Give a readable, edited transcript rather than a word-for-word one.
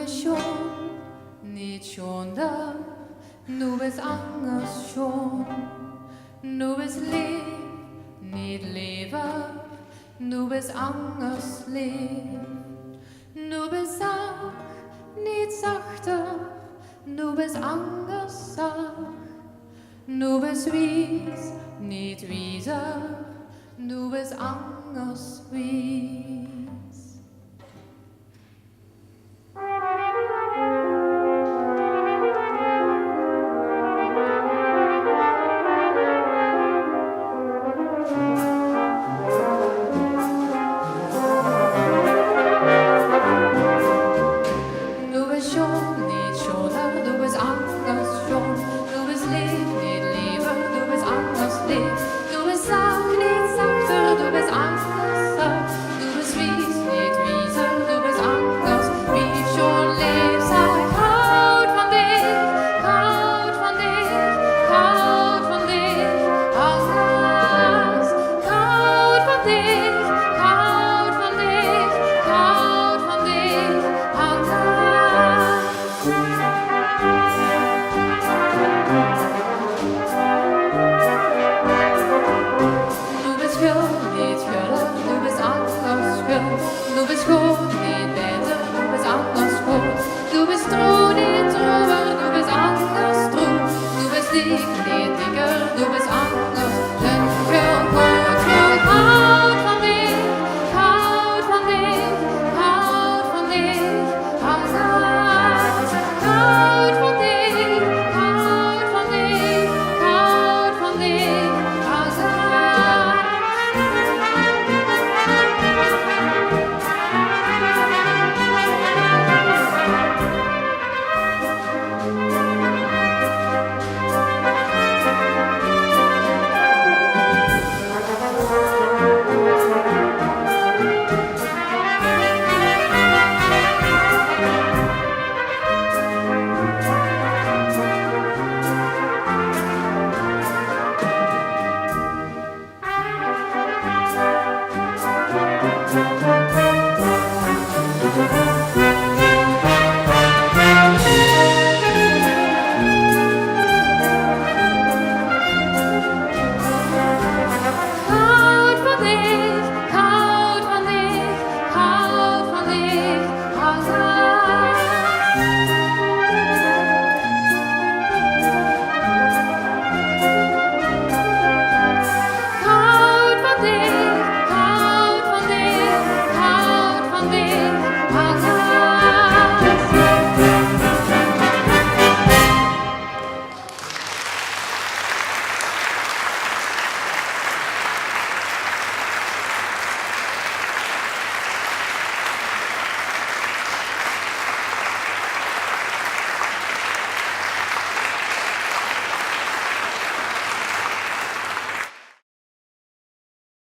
bist schon nicht schon da, du bist anders schon. Du bist lieb, nicht leber, du bist anders lieb. Du bist auch nicht sachter, du bist anders auch. Du bist wies, nicht wieser, du bist anders wies. Du bist goed, niet beter, du bist anders goed. Du bist true, niet troeber, du bist anders true. Du bist lieb.